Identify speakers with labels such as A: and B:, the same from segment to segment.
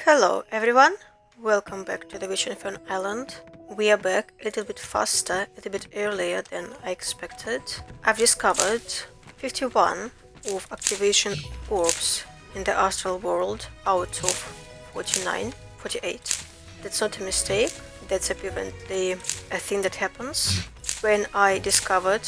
A: Hello everyone, welcome back to the Fern Island. We are back a little bit faster, a little bit earlier than I expected. I've discovered 51 of activation orbs in the astral world out of 48. That's not a mistake, that's apparently a thing that happens. When I discovered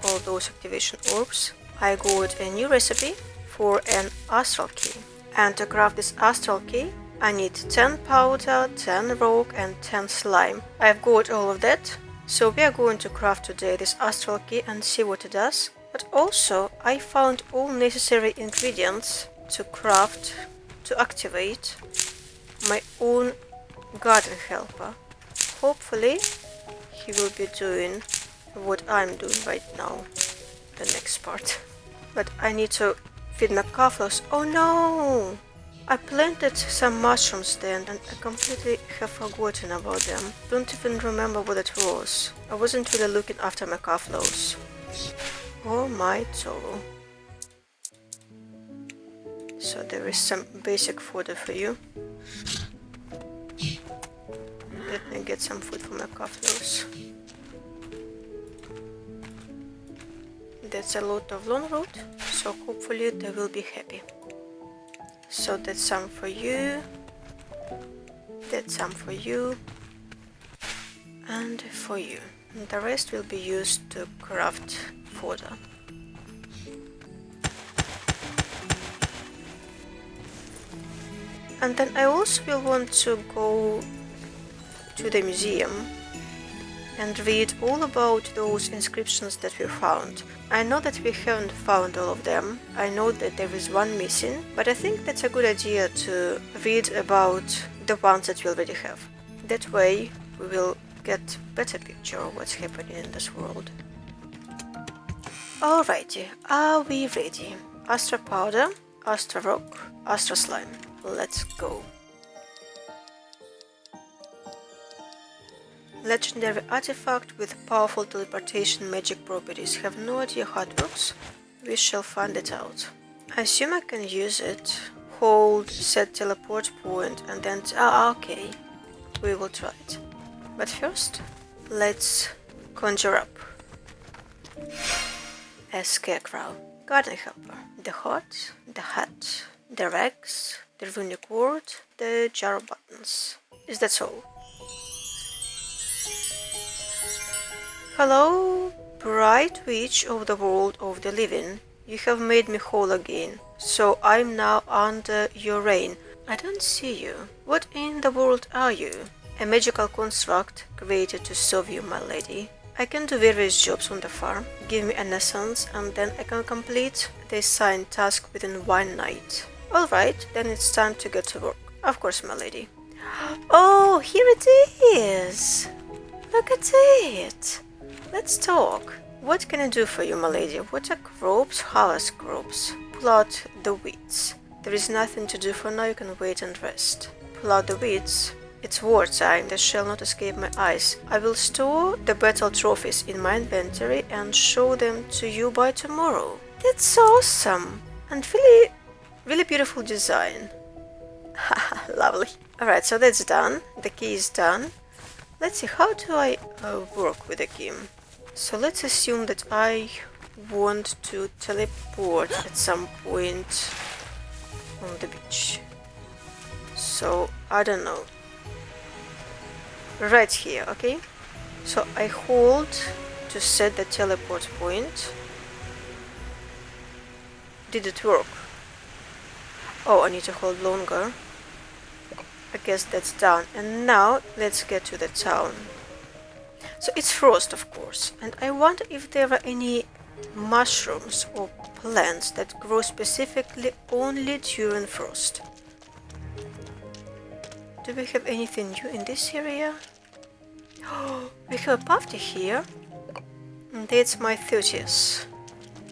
A: all those activation orbs, I got a new recipe for an Astral Key. And to craft this Astral Key, I need 10 powder, 10 rock and 10 slime. I've got all of that, so we are going to craft today this Astral Key and see what it does. But also, I found all necessary ingredients to craft, to activate my own garden helper. Hopefully, he will be doing what I'm doing right now, the next part. But I need to feed my calflows. Oh no! I planted some mushrooms then and I completely have forgotten about them. Don't even remember what it was. I wasn't really looking after my calflows. Oh my Toro. So there is some basic fodder for you. Let me get some food for my calflows. That's a lot of long root, so hopefully they will be happy. So that's some for you, that's some for you, and for you. And the rest will be used to craft fodder. And then I also will want to go to the museum and read all about those inscriptions that we found. I know that we haven't found all of them. I know that there is one missing, but I think that's a good idea to read about the ones that we already have. That way we will get a better picture of what's happening in this world. Alrighty, are we ready? Astra powder, Astra rock, Astra slime. Let's go. Legendary artifact with powerful teleportation magic properties. Have no idea how it works. We shall find it out. I assume I can use it. Hold, set teleport point and then... okay. We will try it. But first, let's conjure up a scarecrow. Garden helper. The heart, the hat, the rags, the runic word, the jar of buttons. Is that so? Hello, bright witch of the world of the living. You have made me whole again, so I'm now under your reign. I don't see you. What in the world are you? A magical construct created to serve you, my lady. I can do various jobs on the farm. Give me an essence and then I can complete the assigned task within one night. Alright, then it's time to get to work. Of course, my lady. Oh, here it is! Look at it! Let's talk. What can I do for you, my lady? What are crops? Harvest crops. Pull out the weeds. There is nothing to do for now, you can wait and rest. Pull out the weeds. It's wartime, they shall not escape my eyes. I will store the battle trophies in my inventory and show them to you by tomorrow. That's awesome! And really beautiful design. Haha, lovely. Alright, so that's done. The key is done. Let's see, how do I work with the key? So let's assume that I want to teleport at some point on the beach. So, I don't know. Right here, okay? So I hold to set the teleport point. Did it work? Oh, I need to hold longer. I guess that's done. And now let's get to the town. So it's frost, of course, and I wonder if there are any mushrooms or plants that grow specifically only during frost. Do we have anything new in this area? Oh, we have a party here. And it's my 30th.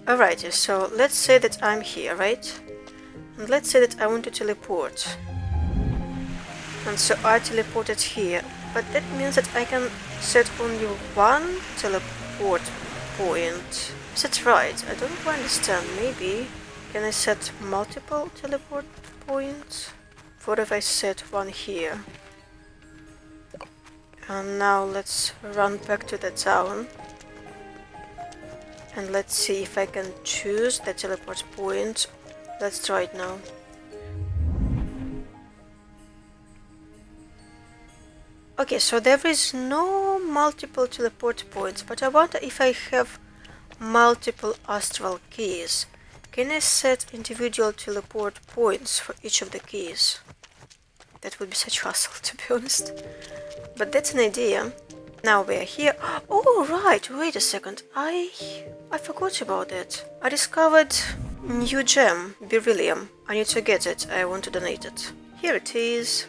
A: Alrighty, so let's say that I'm here, right? And let's say that I want to teleport. And so I teleported here, but that means that I can set only one teleport point. Is that right? I don't quite understand. Maybe can I set multiple teleport points? What if I set one here? And now let's run back to the town. And let's see if I can choose the teleport point. Let's try it now. Okay, so there is no multiple teleport points, but I wonder if I have multiple astral keys. Can I set individual teleport points for each of the keys? That would be such hassle, to be honest. But that's an idea. Now we're here. Oh, right, wait a second. I forgot about it. I discovered new gem, beryllium. I need to get it. I want to donate it. Here it is.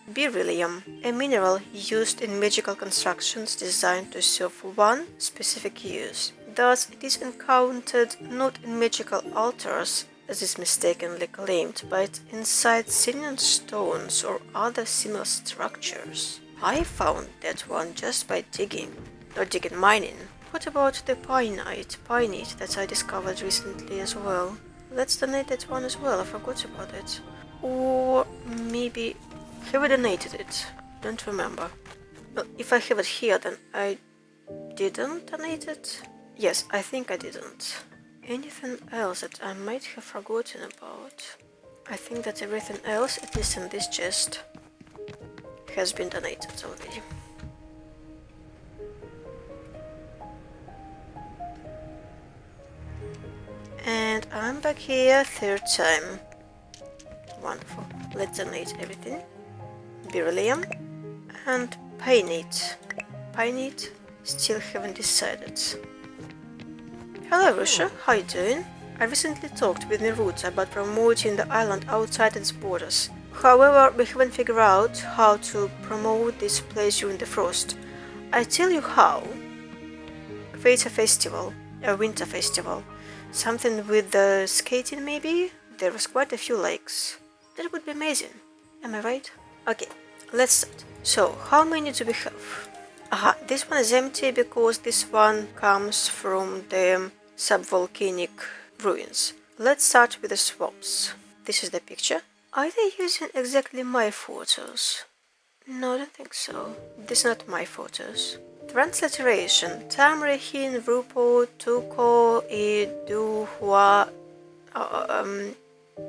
A: Beryllium, a mineral used in magical constructions designed to serve one specific use. Thus, it is encountered not in magical altars, as is mistakenly claimed, but inside Sinian stones or other similar structures. I found that one just by digging, not digging, mining. What about the pineite that I discovered recently as well? Let's donate that one as well, I forgot about it. Or maybe, have I donated it? Don't remember. Well, if I have it here, then I didn't donate it? Yes, I think I didn't. Anything else that I might have forgotten about? I think that everything else, at least in this chest, has been donated already. And I'm back here third time. Wonderful. Let's donate everything. Beryllium and pineite. Pineite, still haven't decided. Hello Russia, how you doing? I recently talked with Miruta about promoting the island outside its borders. However, we haven't figured out how to promote this place during the frost. I tell you how. Create a festival, a winter festival. Something with the skating maybe? There was quite a few lakes. That would be amazing. Am I right? Okay, let's start. So, how many do we have? Aha, this one is empty because this one comes from the subvolcanic ruins. Let's start with the swamps. This is the picture. Are they using exactly my photos? No, I don't think so. These are not my photos. Transliteration. Tamre hin rupo tuko I du hua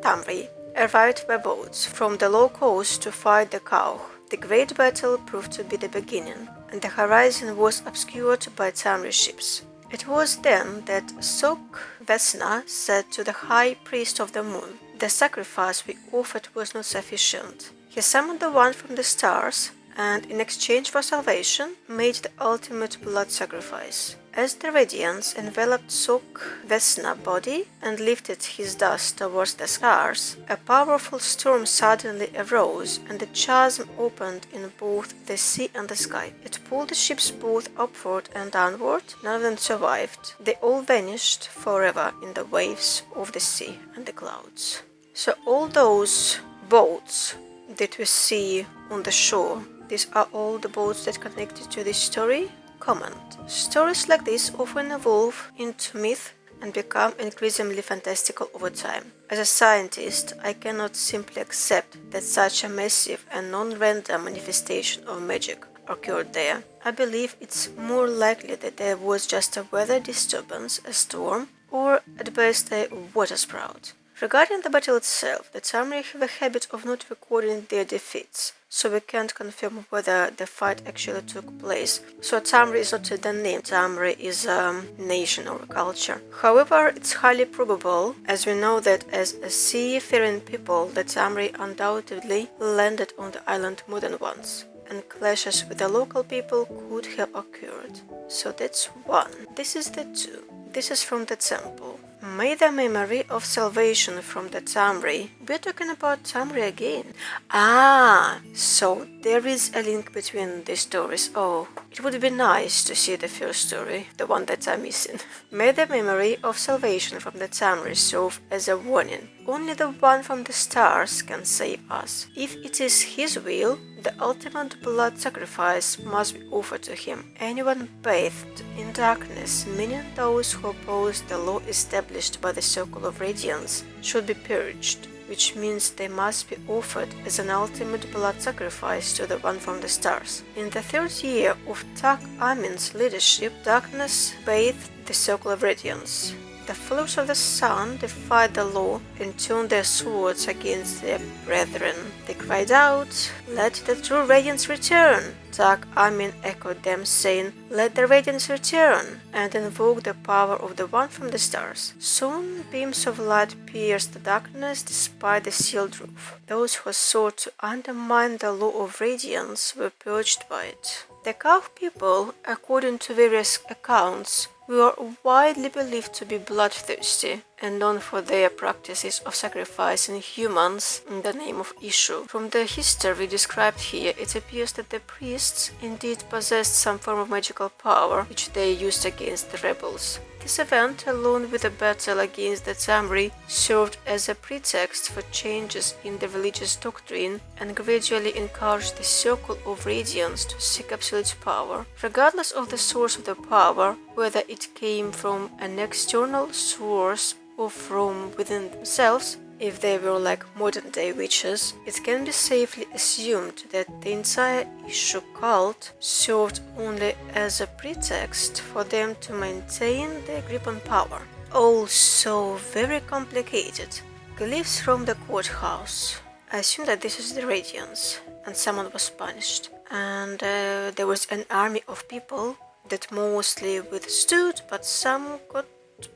A: Tamri arrived by boats from the low coast to fight the cow. The great battle proved to be the beginning, and the horizon was obscured by Tamri ships. It was then that Sok Vesna said to the high priest of the moon, "The sacrifice we offered was not sufficient." He summoned the one from the stars, and in exchange for salvation, made the ultimate blood sacrifice. As the radiance enveloped Sok Vesna's body and lifted his dust towards the stars, a powerful storm suddenly arose, and the chasm opened in both the sea and the sky. It pulled the ships both upward and downward. None of them survived. They all vanished forever in the waves of the sea and the clouds. So all those boats that we see on the shore, these are all the boats that connected to this story. Comment. Stories like this often evolve into myth and become increasingly fantastical over time. As a scientist, I cannot simply accept that such a massive and non-random manifestation of magic occurred there. I believe it's more likely that there was just a weather disturbance, a storm, or at best a water sprout. Regarding the battle itself, the Tamri have a habit of not recording their defeats, so we can't confirm whether the fight actually took place. So Tamri is not the name, Tamri is a nation or a culture. However, it's highly probable, as we know that as a seafaring people, the Tamri undoubtedly landed on the island more than once, and clashes with the local people could have occurred. So that's one. This is the two. This is from the temple. May the memory of salvation from the Tamri. We're talking about Tamri again. Ah, so there is a link between these stories. Oh, it would be nice to see the first story, the one that I'm missing. May the memory of salvation from the Tamri serve as a warning. Only the one from the stars can save us. If it is his will, the ultimate blood sacrifice must be offered to him. Anyone bathed in darkness, meaning those who oppose the law established by the Circle of Radiance, should be purged. which means they must be offered as an ultimate blood sacrifice to the one from the stars. In the third year of Tak Amin's leadership, darkness bathed the circle of radiance. The followers of the sun defied the law and turned their swords against their brethren. They cried out, "Let the true radiance return!" Tak Amin echoed them, saying, "Let the radiance return!" and invoked the power of the one from the stars. Soon beams of light pierced the darkness despite the sealed roof. Those who sought to undermine the law of radiance were purged by it. The Cow people, according to various accounts, were widely believed to be bloodthirsty and known for their practices of sacrificing humans in the name of Ishu. From the history described here, it appears that the priests indeed possessed some form of magical power, which they used against the rebels. This event, along with the battle against the Tamri, served as a pretext for changes in the religious doctrine and gradually encouraged the Circle of Radiance to seek absolute power. Regardless of the source of the power, whether it came from an external source or from within themselves, if they were like modern-day witches, it can be safely assumed that the entire Ishu cult served only as a pretext for them to maintain their grip on power. Also very complicated. Glyphs from the courthouse. I assume that this is the Radiance, and someone was punished. And there was an army of people that mostly withstood, but some got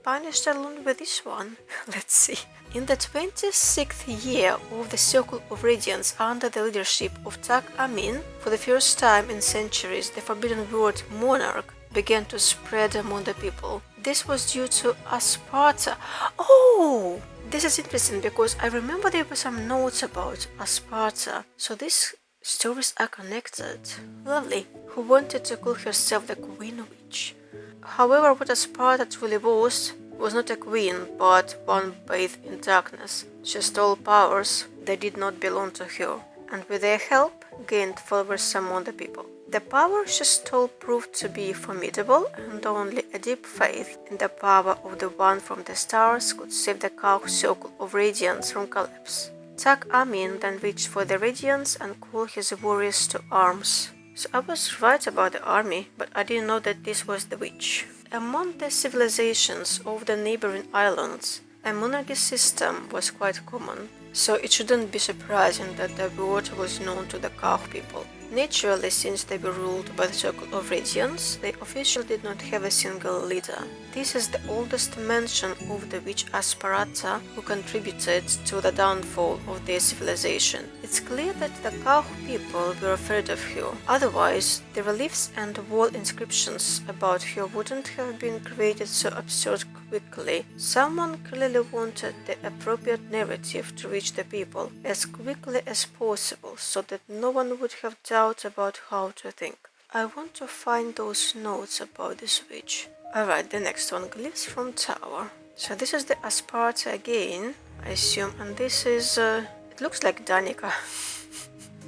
A: punished along with this one. Let's see. In the 26th year of the Circle of Radiance under the leadership of Tak Amin, for the first time in centuries, the forbidden word monarch began to spread among the people. This was due to Asparta. Oh! This is interesting because I remember there were some notes about Asparta, so these stories are connected. Lovely. Who wanted to call herself the Queen Witch. However, what Asparta truly was not a queen, but one bathed in darkness. She stole powers that did not belong to her, and with their help, gained followers among the people. The power she stole proved to be formidable, and only a deep faith in the power of the one from the stars could save the Cow Circle of Radiance from collapse. Tak Amin then reached for the Radiance and called his warriors to arms. So I was right about the army, but I didn't know that this was the witch. Among the civilizations of the neighboring islands, a monarchy system was quite common, so it shouldn't be surprising that the word was known to the Cow people. Naturally, since they were ruled by the Circle of Radiance, they officially did not have a single leader. This is the oldest mention of the witch Asparata, who contributed to the downfall of their civilization. It's clear that the Cow people were afraid of her, otherwise the reliefs and wall inscriptions about her wouldn't have been created so absurd quickly. Someone clearly wanted the appropriate narrative to reach the people as quickly as possible, so that no one would have doubt about how to think. I want to find those notes about this witch. Alright, the next one, Glyphs from Tower. So this is the Asparta again, I assume, and this is, it looks like Danica.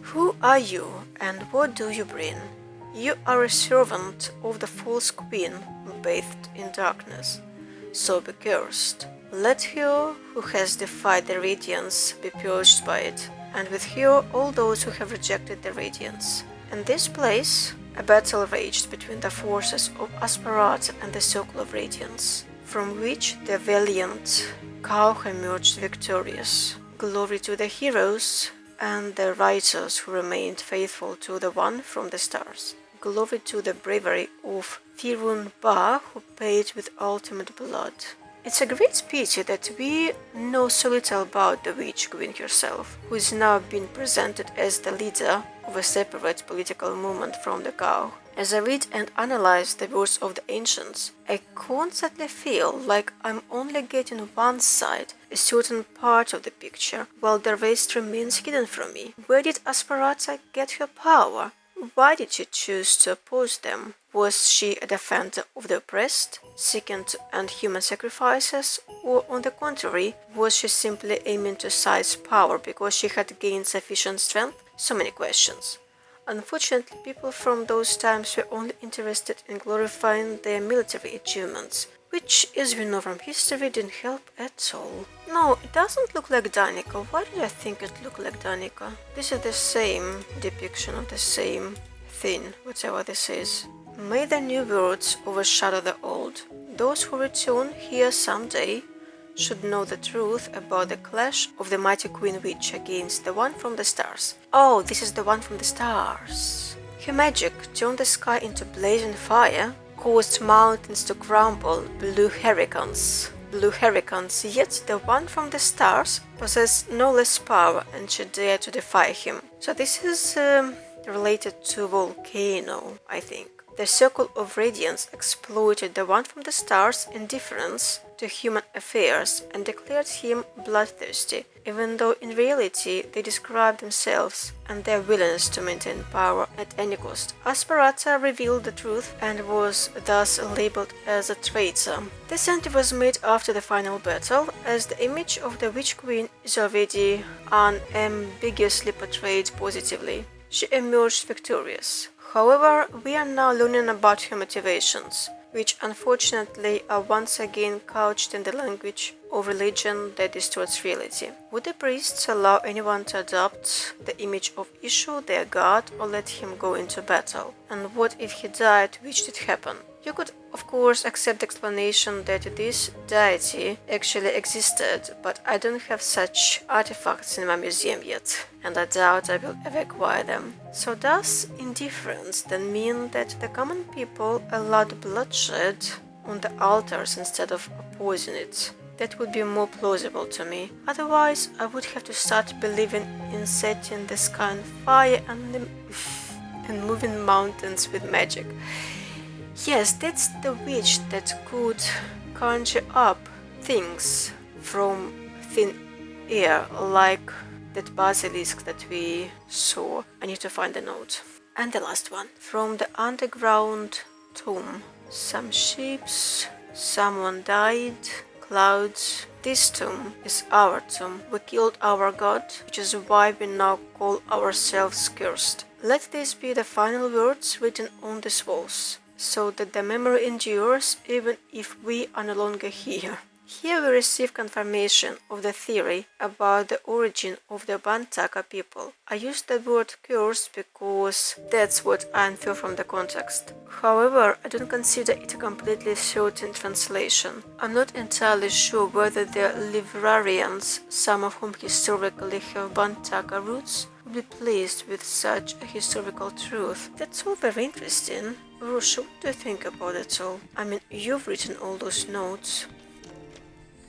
A: Who are you, and what do you bring? You are a servant of the false queen, bathed in darkness. So be cursed. Let her who has defied the radiance be purged by it, and with her all those who have rejected the radiance. In this place, a battle raged between the forces of Asparata and the Circle of Radiance, from which the valiant Cow emerged victorious. Glory to the heroes and the writers who remained faithful to the one from the stars. Glory to the bravery of Firun Ba, who paid with ultimate blood. It's a great pity that we know so little about the witch queen herself, who is now being presented as the leader of a separate political movement from the Cow. As I read and analyze the words of the ancients, I constantly feel like I'm only getting one side, a certain part of the picture, while the rest remains hidden from me. Where did Asparata get her power? Why did she choose to oppose them? Was she a defender of the oppressed, seeking to end human sacrifices, or on the contrary, was she simply aiming to seize power because she had gained sufficient strength? So many questions. Unfortunately, people from those times were only interested in glorifying their military achievements, which, as we know from history, didn't help at all. No, it doesn't look like Danica. Why did I think it looked like Danica? This is the same depiction of the same thing, whatever this is. May the new words overshadow the old. Those who return here someday should know the truth about the clash of the mighty Queen Witch against the one from the stars. Oh, this is the one from the stars. Her magic turned the sky into blazing fire, caused mountains to crumble, blew hurricanes, yet the one from the stars possessed no less power and she dared to defy him. So this is related to volcano, I think. The circle of radiance exploited the one from the stars' indifference to human affairs and declared him bloodthirsty, even though in reality they described themselves and their willingness to maintain power at any cost. Asparata revealed the truth and was thus labeled as a traitor. This entry was made after the final battle, as the image of the Witch Queen is already unambiguously portrayed positively. She emerged victorious. However, we are now learning about her motivations, which unfortunately are once again couched in the language of religion that distorts reality. Would the priests allow anyone to adopt the image of Ishu, their god, or let him go into battle? And what if he died, which did happen? You could, of course, accept the explanation that this deity actually existed, but I don't have such artifacts in my museum yet, and I doubt I will ever acquire them. So does indifference then mean that the common people allowed bloodshed on the altars instead of opposing it? That would be more plausible to me. Otherwise, I would have to start believing in setting the sky on fire and moving mountains with magic. Yes, that's the witch that could conjure up things from thin air, like that basilisk that we saw. I need to find the note. And the last one. From the underground tomb. Some ships, someone died, clouds. This tomb is our tomb. We killed our god, which is why we now call ourselves cursed. Let these be the final words written on these walls, so that the memory endures even if we are no longer here. Here we receive confirmation of the theory about the origin of the Bantaka people. I use the word curse because that's what I infer from the context. However, I don't consider it a completely certain translation. I'm not entirely sure whether the librarians, some of whom historically have Bantaka roots, would be pleased with such a historical truth. That's all very interesting. Rusha, what do you think about it all? I mean, you've written all those notes.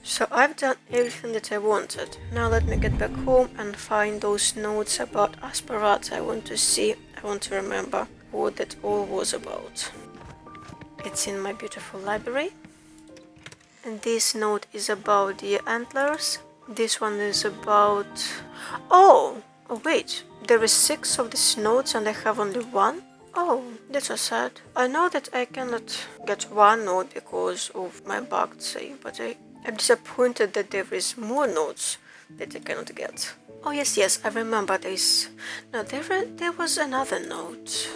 A: So I've done everything that I wanted. Now let me get back home and find those notes about Asparata. I want to remember what that all was about. It's in my beautiful library. And this note is about the antlers. This one is about... Oh wait, there is 6 of these notes and I have only 1? Oh, that's so sad. I know that I cannot get 1 note because of my bugged save, but I'm disappointed that there is more notes that I cannot get. Oh yes, I remember this. No, there was another note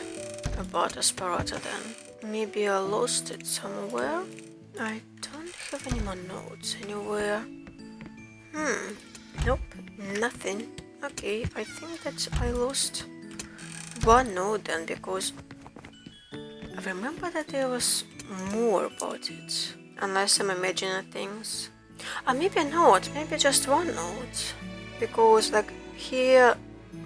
A: about Asparata then. Maybe I lost it somewhere. I don't have any more notes anywhere. Nope, nothing. Okay, I think that I lost 1 note then, because I remember that there was more about it. Unless I'm imagining things. Maybe not, maybe just 1 note. Because like here,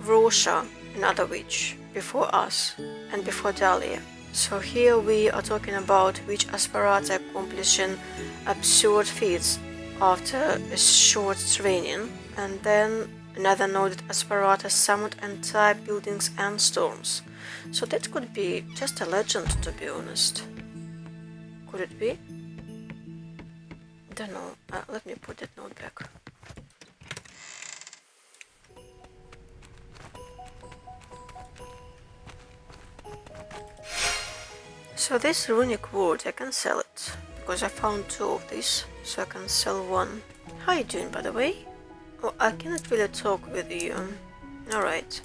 A: Rosha, another witch, before us, and before Dahlia. So here we are talking about witch Asparata accomplishing absurd feats after a short training. And then another note that Asparata summoned entire buildings and storms. So that could be just a legend, to be honest. Could it be? Don't know. Let me put that note back. So this runic word, I can sell it, because I found 2 of these, so I can sell 1. How you doing, by the way? Oh, I cannot really talk with you. Alright.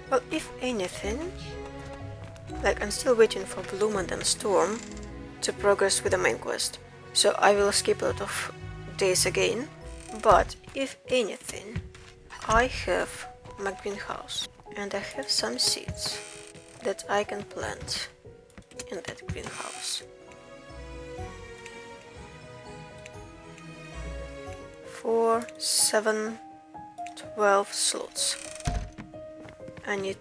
A: Well, if anything, Like, I'm still waiting for Bloom and then Storm to progress with the main quest. So I will skip a lot of days again. But if anything, I have my greenhouse and I have some seeds that I can plant in that greenhouse. For 7, 12 slots. I need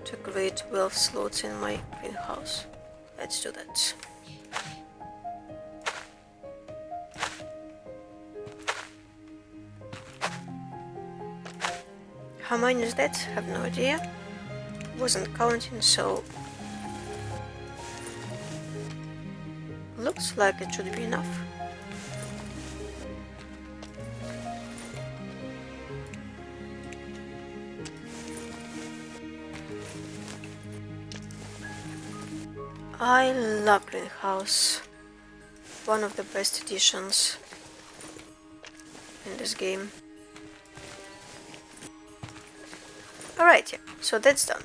A: to create 12 slots in my greenhouse. Let's do that. How many is that? Have no idea. Wasn't counting, so looks like it should be enough. I love Greenhouse. One of the best additions in this game. Alright, yeah, so that's done.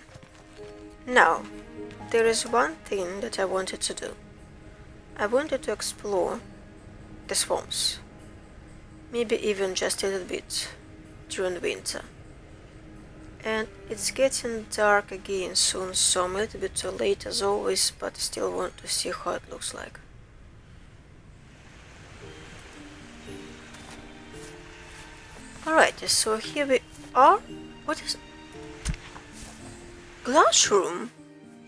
A: Now, there is one thing that I wanted to do. I wanted to explore the swamps. Maybe even just a little bit during winter. And it's getting dark again soon, so I'm a little bit too late as always, but still want to see how it looks like. Alright, so here we are. What is... Glassroom?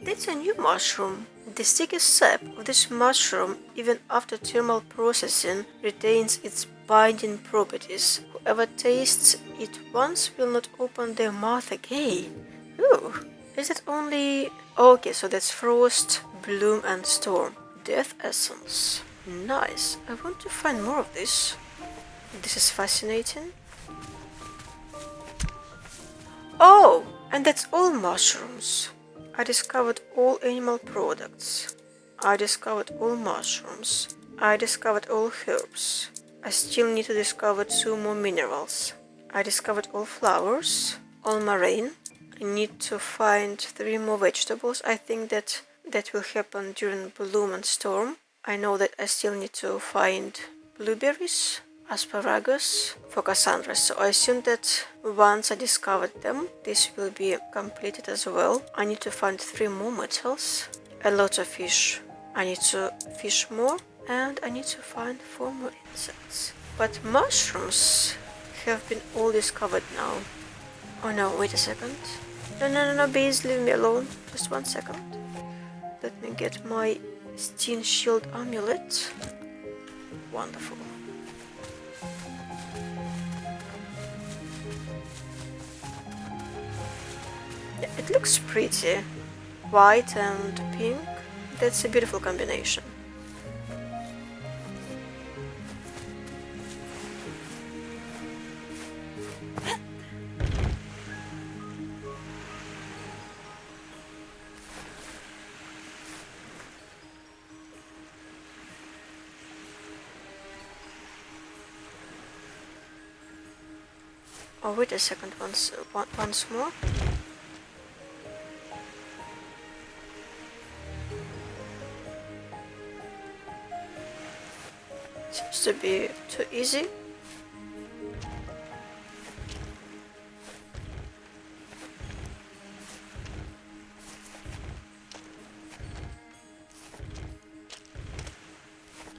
A: That's a new mushroom. The sticky sap of this mushroom, even after thermal processing, retains its binding properties. Whoever tastes it once will not open their mouth again. Ooh, is it only... Okay, so that's Frost, Bloom and Storm. Death Essence. Nice. I want to find more of this. This is fascinating. Oh, and that's all mushrooms. I discovered all animal products. I discovered all mushrooms. I discovered all herbs. I still need to discover 2 more minerals. I discovered all flowers, all marine. I need to find 3 more vegetables. I think that will happen during Bloom and Storm. I know that I still need to find blueberries, asparagus for Cassandra, so I assume that once I discovered them, this will be completed as well. I need to find 3 more metals, a lot of fish. I need to fish more, and I need to find 4 more insects. But mushrooms have been all discovered now. Oh no, wait a second. No, bees, leave me alone. Just 1 second. Let me get my Steen Shield amulet. Wonderful. It looks pretty. White and pink. That's a beautiful combination. Oh, wait a second, once more. Seems to be too easy.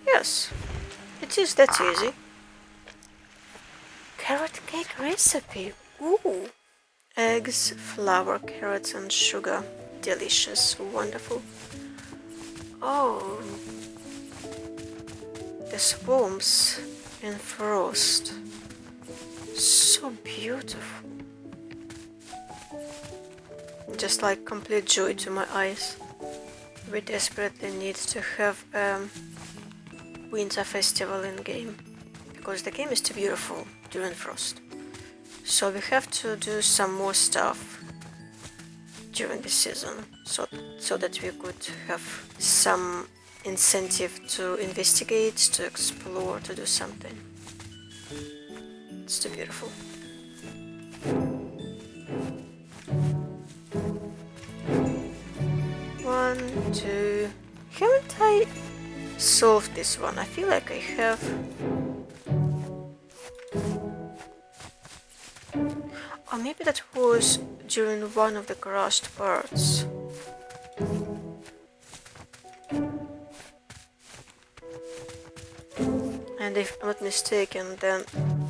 A: Yes, it is that easy. Carrot cake recipe. Ooh. Eggs, flour, carrots and sugar. Delicious, wonderful. Oh. The swamps in Frost. So beautiful. Just like complete joy to my eyes. We desperately need to have a winter festival in game. Because the game is too beautiful during Frost. So we have to do some more stuff during the season. So that we could have some incentive to investigate, to explore, to do something. It's too beautiful. to... Haven't I solved this one? I feel like I have. Or maybe that was during one of the crushed parts. And if I'm not mistaken, then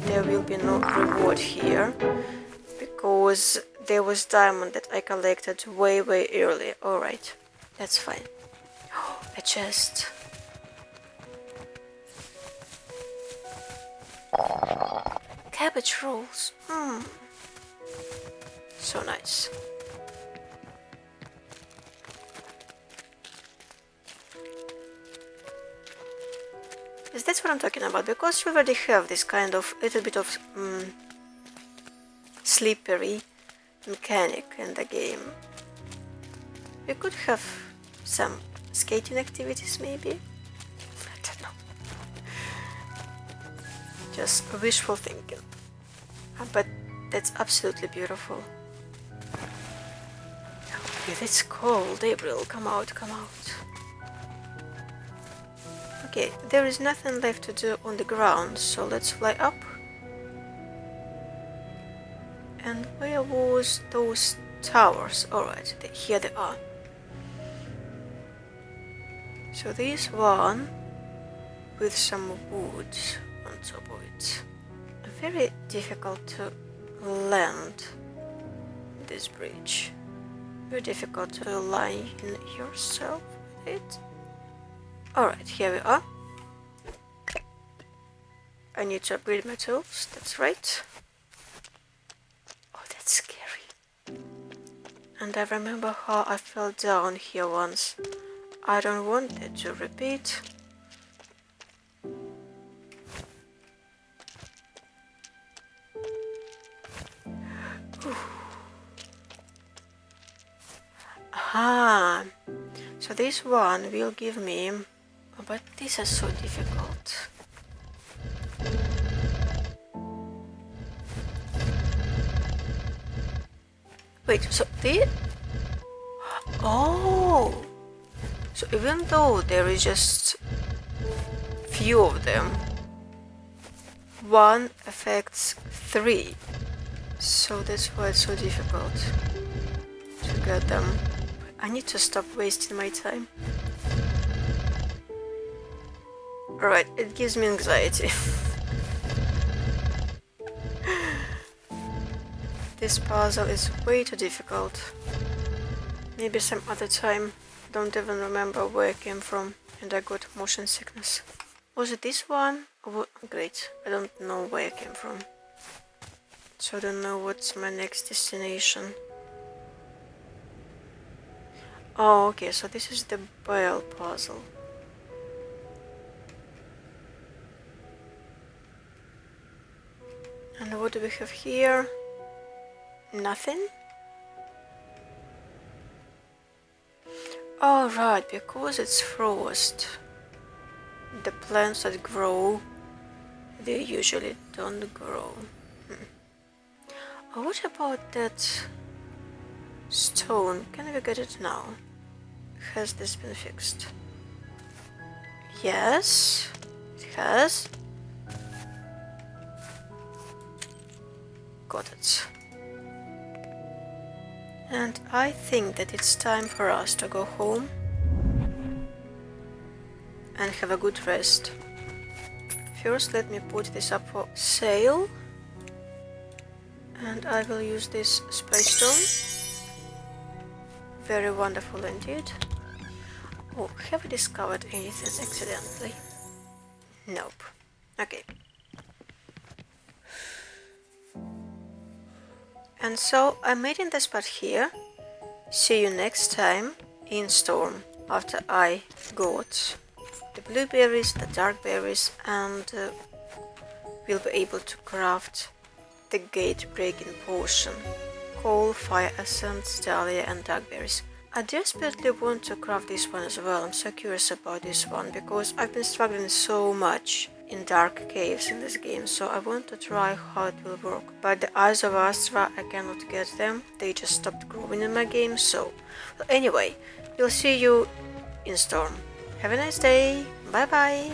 A: there will be no reward here, because there was diamond that I collected way early. Alright, that's fine. Oh, a chest. Cabbage rolls. So nice. Yes, that's what I'm talking about, because you already have this kind of little bit of slippery mechanic in the game. We could have some skating activities, maybe? I don't know. Just wishful thinking. But that's absolutely beautiful. Oh, it's cold. Abrill, come out, come out. Okay, there is nothing left to do on the ground, so let's fly up. And where was those towers? Alright, here they are. So this one with some wood on top of it. Very difficult to land this bridge. Very difficult to align yourself with it. Alright, here we are. I need to upgrade my tools, that's right. Oh, that's scary. And I remember how I fell down here once. I don't want it to repeat. Aha! So this one will give me... Oh, but these are so difficult. Wait, so they... Oh! So even though there is just few of them, one affects 3. So that's why it's so difficult to get them. I need to stop wasting my time. Alright, it gives me anxiety. This puzzle is way too difficult. Maybe some other time. Don't even remember where I came from and I got motion sickness. Was it this one? Oh, great, I don't know where I came from. So I don't know what's my next destination. Oh, okay, so this is the bell puzzle. And what do we have here? Nothing? Oh, right, because it's frost. The plants that grow, they usually don't grow. Oh, what about that stone? Can we get it now? Has this been fixed? Yes, it has. Got it. And I think that it's time for us to go home and have a good rest. First, let me put this up for sale. And I will use this space stone. Very wonderful indeed. Oh, have I discovered anything accidentally? Nope. Okay. And so I'm making the spot here. See you next time in Storm, after I got the blueberries, the dark berries, and we'll be able to craft the gate breaking potion. Coal, fire essence, dahlia, and dark berries. I desperately want to craft this one as well. I'm so curious about this one because I've been struggling so much in dark caves in this game, so I want to try how it will work. But the eyes of Astra, I cannot get them. They just stopped growing in my game, so... Well, anyway, we'll see you in storm. Have a nice day. Bye bye.